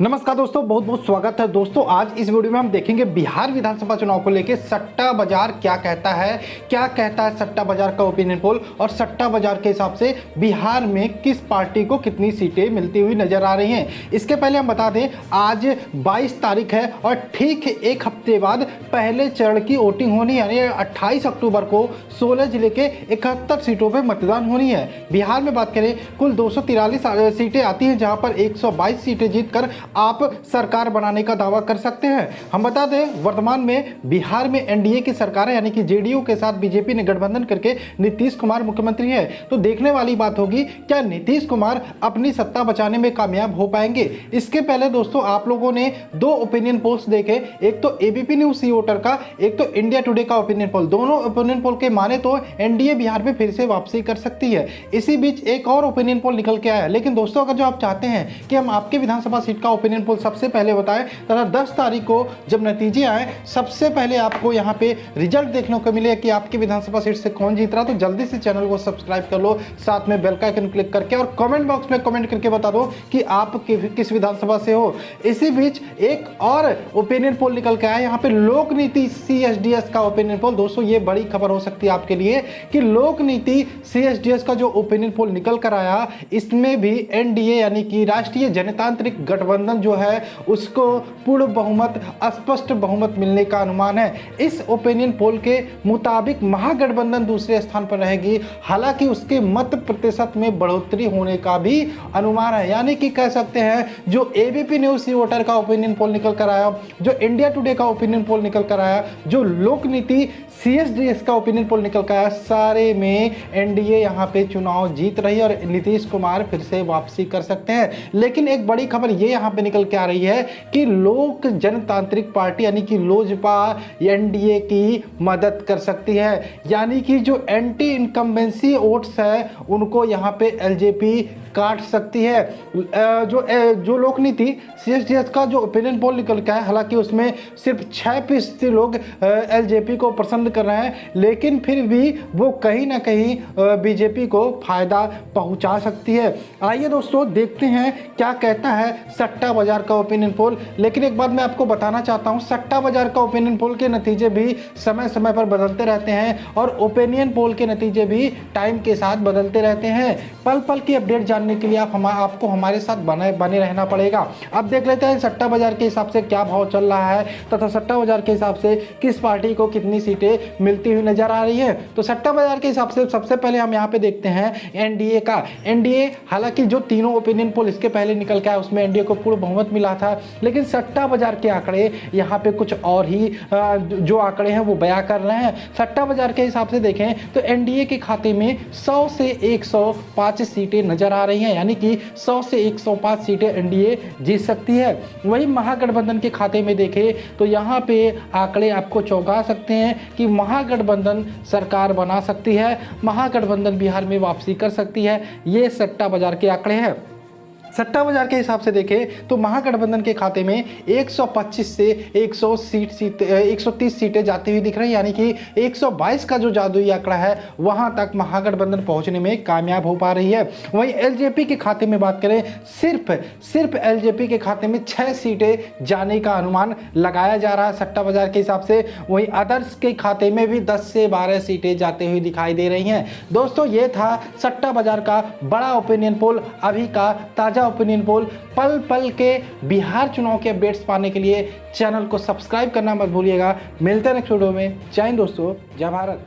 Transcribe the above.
नमस्कार दोस्तों, बहुत बहुत स्वागत है। दोस्तों आज इस वीडियो में हम देखेंगे बिहार विधानसभा चुनाव को लेकर सट्टा बाजार क्या कहता है सट्टा बाजार का ओपिनियन पोल, और सट्टा बाजार के हिसाब से बिहार में किस पार्टी को कितनी सीटें मिलती हुई नजर आ रही हैं। इसके पहले हम बता दें आज 22 तारीख है और ठीक एक हफ्ते बाद पहले चरण की वोटिंग होनी है, यानी 28 अक्टूबर को 16 जिले के 71 सीटों पर मतदान होनी है। बिहार में बात करें कुल 243 सीटें आती हैं, जहां पर 122 सीटें जीतकर आप सरकार बनाने का दावा कर सकते हैं। हम बता दें वर्तमान में बिहार में एनडीए की सरकार है, यानी कि जेडीयू के साथ बीजेपी ने गठबंधन करके नीतीश कुमार मुख्यमंत्री है। तो देखने वाली बात होगी क्या नीतीश कुमार अपनी सत्ता बचाने में कामयाब हो पाएंगे। इसके पहले दोस्तों आप लोगों ने दो ओपिनियन पोल्स देखे, एक तो एबीपी न्यूज सी वोटर का, एक तो इंडिया टुडे का ओपिनियन पोल। दोनों ओपिनियन पोल के माने तो एनडीए बिहार में फिर से वापसी कर सकती है। इसी बीच एक और ओपिनियन पोल निकल के आया। लेकिन दोस्तों अगर जो आप चाहते हैं कि हम आपके विधानसभा सीट का ओपिनियन पोल सबसे पहले बताएं तथा 10 तारीख को जब नतीजे आए सबसे पहले आपको यहां पे रिजल्ट देखने को मिले कि आपकी विधानसभा सीट से कौन जीत रहा, तो जल्दी से चैनल को सब्सक्राइब कर लो, साथ में बेल का आइकन क्लिक करके, और कमेंट बॉक्स में कमेंट करके बता दो कि आप किस विधानसभा से हो। इसी बीच एक और ओपिनियन पोल निकल के आया, यहाँ पे लोक नीति CSDS का ओपिनियन पोल। दोस्तों ये बड़ी खबर हो सकती है आपके लिए कि लोक नीति CSDS का जो ओपिनियन पोल निकल कर आया, इसमें भी एनडीए यानी कि राष्ट्रीय जनतांत्रिक गठबंधन जो है उसको पूर्ण बहुमत, स्पष्ट बहुमत मिलने का अनुमान है। इस ओपिनियन पोल के मुताबिक महागठबंधन दूसरे स्थान पर रहेगी, हालांकि उसके मत प्रतिशत में बढ़ोतरी होने का भी अनुमान है। यानी कि कह सकते हैं जो एबीपी न्यूज सी वोटर का ओपिनियन पोल निकल कर आया, जो इंडिया टुडे का ओपिनियन पोल निकल कर आया, जो लोक नीति CSDS का ओपिनियन पोल निकल कर आया, सारे में एनडीए यहां पे चुनाव जीत रही है और नीतीश कुमार फिर से वापसी कर सकते हैं। लेकिन एक बड़ी खबर ये यहां पे निकल के आ रही है कि लोक जनतांत्रिक पार्टी यानी कि लोजपा एनडीए की मदद कर सकती है, यानी कि जो एंटी इनकम्बेंसी वोट्स है उनको यहां पे एलजेपी काट सकती है। जो लोक नीति CSDS का जो ओपिनियन पोल निकल के आया, हालांकि उसमें सिर्फ 6% लोग एलजेपी को पसंद कर रहे हैं, लेकिन फिर भी वो कहीं ना कहीं बीजेपी को फायदा पहुंचा सकती है। आइए दोस्तों देखते हैं क्या कहता है सट्टा बाजार का ओपिनियन पोल। लेकिन एक बात मैं आपको बताना चाहता हूं, सट्टा बाजार का ओपिनियन पोल के नतीजे भी समय समय पर बदलते रहते हैं और ओपिनियन पोल के नतीजे भी टाइम के साथ बदलते रहते हैं। पल पल की अपडेट जानने के लिए आपको हमारे साथ बने रहना पड़ेगा। अब देख लेते हैं सट्टा बाजार के हिसाब से क्या भाव चल रहा है तथा सट्टा बाजार के हिसाब से किस पार्टी को कितनी सीटें मिलती हुई नजर आ रही है। तो सट्टा बाजार के हिसाब से सबसे पहले हम यहाँ पे देखते हैं एनडीए का। एनडीए हालांकि जो तीनों ओपिनियन पोल इसके पहले निकल के आया उसमें एनडीए को पूर्ण बहुमत मिला था, लेकिन सट्टा बाजार के आंकड़े यहाँ पे कुछ और ही जो आंकड़े हैं वो बयां कर रहे हैं। सट्टा बाजार के हिसाब से देखें तो एनडीए के खाते में 100 से 105 सीटें नजर आ रही हैं, यानी कि 100 से 105 सीटें एनडीए जीत सकती है। वहीं महागठबंधन के खाते में देखें तो यहाँ पे आंकड़े आपको चौंका सकते हैं कि महागठबंधन सरकार बना सकती है, महागठबंधन बिहार में वापसी कर सकती है। ये सट्टा बाजार के आंकड़े हैं। सट्टा बाजार के हिसाब से देखें तो महागठबंधन के खाते में 125 से 130 सीटें जाती हुई दिख रही है, यानी कि 122 का जो जादुई आंकड़ा है वहां तक महागठबंधन पहुंचने में कामयाब हो पा रही है। वहीं एलजेपी के खाते में बात करें, सिर्फ एलजेपी के खाते में 6 सीटें जाने का अनुमान लगाया जा रहा है सट्टा बाजार के हिसाब से। वहीं अदर्स के खाते में भी 10 से 12 सीटें जाती हुई दिखाई दे रही हैं। दोस्तों ये था सट्टा बाजार का बड़ा ओपिनियन पोल, अभी का ताजा ओपिनियन पोल। पल पल के बिहार चुनाव के अपडेट्स पाने के लिए चैनल को सब्सक्राइब करना मत भूलिएगा। मिलते हैं नेक्स्ट वीडियो में। जय हिंद दोस्तों, जय भारत।